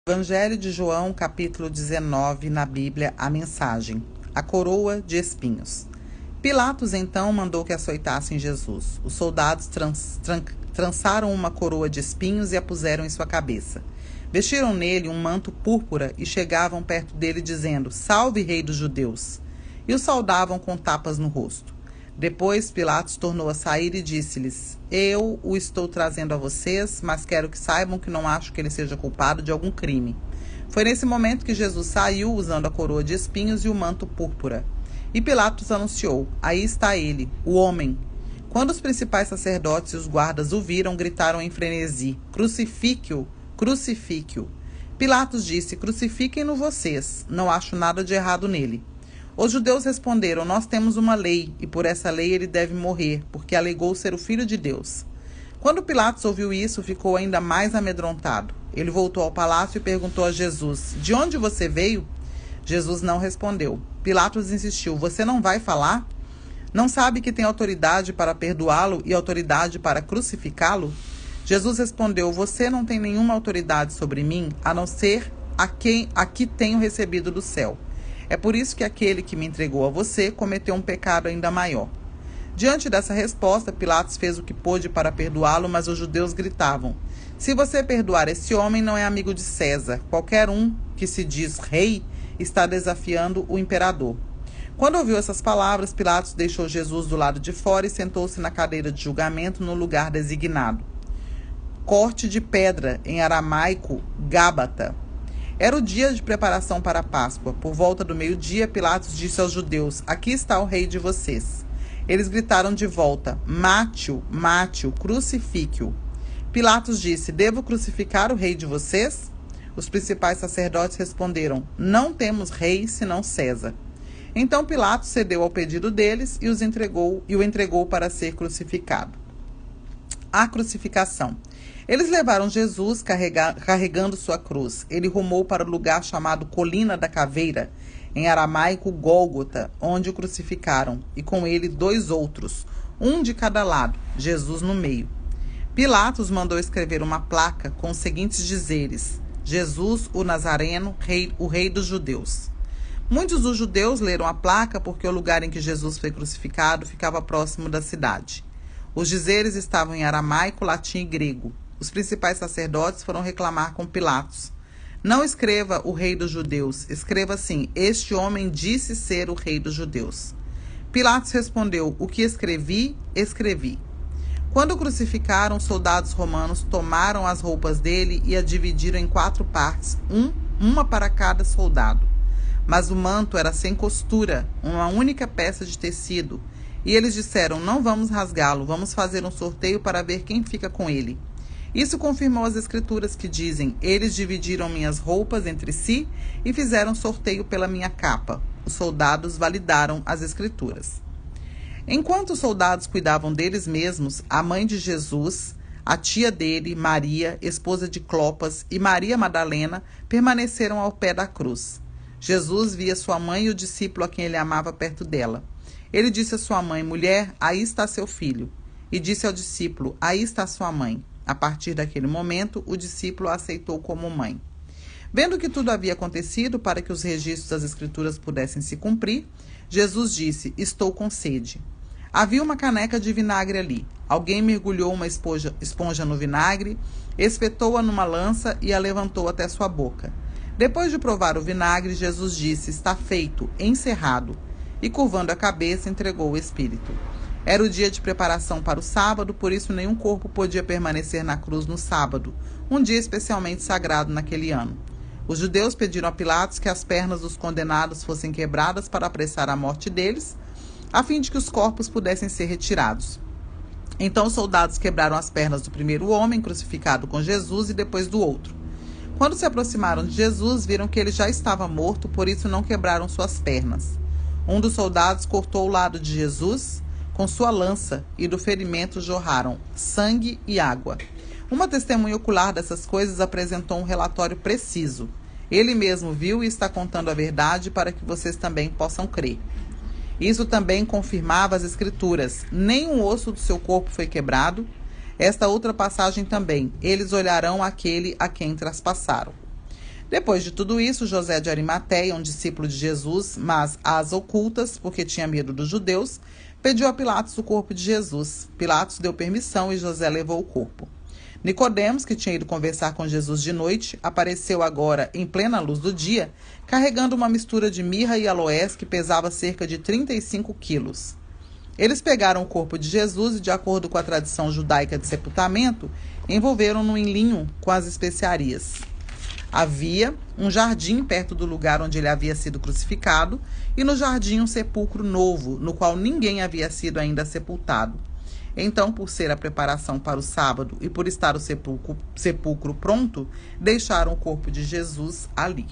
Evangelho de João, capítulo 19, na Bíblia, a mensagem: a coroa de espinhos. Pilatos então mandou que açoitassem Jesus. Os soldados trançaram uma coroa de espinhos e a puseram em sua cabeça. Vestiram nele um manto púrpura e chegavam perto dele dizendo: Salve, rei dos judeus! E o saudavam com tapas no rosto. Depois Pilatos tornou a sair e disse-lhes: Eu o estou trazendo a vocês, mas quero que saibam que não acho que ele seja culpado de algum crime. Foi nesse momento que Jesus saiu usando a coroa de espinhos e o manto púrpura. E Pilatos anunciou: Aí está ele, o homem. Quando os principais sacerdotes e os guardas o viram, gritaram em frenesi: Crucifique-o! Crucifique-o! Pilatos disse: Crucifiquem-no vocês, não acho nada de errado nele. Os judeus responderam: Nós temos uma lei, e por essa lei ele deve morrer, porque alegou ser o Filho de Deus. Quando Pilatos ouviu isso, ficou ainda mais amedrontado. Ele voltou ao palácio e perguntou a Jesus: De onde você veio? Jesus não respondeu. Pilatos insistiu: Você não vai falar? Não sabe que tem autoridade para perdoá-lo e autoridade para crucificá-lo? Jesus respondeu: Você não tem nenhuma autoridade sobre mim, a não ser a que tenho recebido do céu. É por isso que aquele que me entregou a você cometeu um pecado ainda maior. Diante dessa resposta, Pilatos fez o que pôde para perdoá-lo, mas os judeus gritavam: Se você perdoar esse homem, não é amigo de César. Qualquer um que se diz rei está desafiando o imperador. Quando ouviu essas palavras, Pilatos deixou Jesus do lado de fora e sentou-se na cadeira de julgamento no lugar designado. Corte de pedra, em aramaico, Gábata. Era o dia de preparação para a Páscoa. Por volta do meio-dia, Pilatos disse aos judeus: Aqui está o rei de vocês. Eles gritaram de volta: Mate-o, mate-o, crucifique-o. Pilatos disse: Devo crucificar o rei de vocês? Os principais sacerdotes responderam: Não temos rei senão César. Então Pilatos cedeu ao pedido deles e o entregou para ser crucificado. A crucificação. Eles levaram Jesus carregando sua cruz. Ele rumou para o lugar chamado Colina da Caveira, em aramaico Gólgota, onde o crucificaram, e com ele 2 outros, um de cada lado, Jesus no meio. Pilatos mandou escrever uma placa com os seguintes dizeres: Jesus, o Nazareno, o rei dos judeus. Muitos dos judeus leram a placa porque o lugar em que Jesus foi crucificado ficava próximo da cidade. Os dizeres estavam em aramaico, latim e grego. Os principais sacerdotes foram reclamar com Pilatos: Não escreva o rei dos judeus, escreva assim: Este homem disse ser o rei dos judeus. Pilatos respondeu: O que escrevi, escrevi. Quando o crucificaram, os soldados romanos tomaram as roupas dele e a dividiram em 4 partes, uma para cada soldado. Mas o manto era sem costura, uma única peça de tecido. E eles disseram: Não vamos rasgá-lo, vamos fazer um sorteio para ver quem fica com ele. Isso confirmou as escrituras que dizem: Eles dividiram minhas roupas entre si e fizeram sorteio pela minha capa. Os soldados validaram as escrituras. Enquanto os soldados cuidavam deles mesmos, a mãe de Jesus, a tia dele, Maria, esposa de Clopas, e Maria Madalena permaneceram ao pé da cruz. Jesus via sua mãe e o discípulo a quem ele amava perto dela. Ele disse à sua mãe: Mulher, aí está seu filho. E disse ao discípulo: Aí está sua mãe. A partir daquele momento, o discípulo a aceitou como mãe. Vendo que tudo havia acontecido para que os registros das Escrituras pudessem se cumprir, Jesus disse: Estou com sede. Havia uma caneca de vinagre ali. Alguém mergulhou uma esponja no vinagre, espetou-a numa lança e a levantou até sua boca. Depois de provar o vinagre, Jesus disse: Está feito, encerrado. E curvando a cabeça, entregou o Espírito. Era o dia de preparação para o sábado, por isso nenhum corpo podia permanecer na cruz no sábado, um dia especialmente sagrado naquele ano. Os judeus pediram a Pilatos que as pernas dos condenados fossem quebradas para apressar a morte deles, a fim de que os corpos pudessem ser retirados. Então os soldados quebraram as pernas do primeiro homem crucificado com Jesus e depois do outro. Quando se aproximaram de Jesus, viram que ele já estava morto, por isso não quebraram suas pernas. Um dos soldados cortou o lado de Jesus com sua lança, e do ferimento jorraram sangue e água. Uma testemunha ocular dessas coisas apresentou um relatório preciso. Ele mesmo viu e está contando a verdade para que vocês também possam crer. Isso também confirmava as Escrituras: nenhum osso do seu corpo foi quebrado. Esta outra passagem também: eles olharão aquele a quem traspassaram. Depois de tudo isso, José de Arimateia, um discípulo de Jesus, mas às ocultas, porque tinha medo dos judeus, pediu a Pilatos o corpo de Jesus. Pilatos deu permissão e José levou o corpo. Nicodemos, que tinha ido conversar com Jesus de noite, apareceu agora em plena luz do dia, carregando uma mistura de mirra e aloés que pesava cerca de 35 quilos. Eles pegaram o corpo de Jesus e, de acordo com a tradição judaica de sepultamento, envolveram-no em linho com as especiarias. Havia um jardim perto do lugar onde ele havia sido crucificado, e no jardim um sepulcro novo, no qual ninguém havia sido ainda sepultado. Então, por ser a preparação para o sábado e por estar o sepulcro pronto, deixaram o corpo de Jesus ali.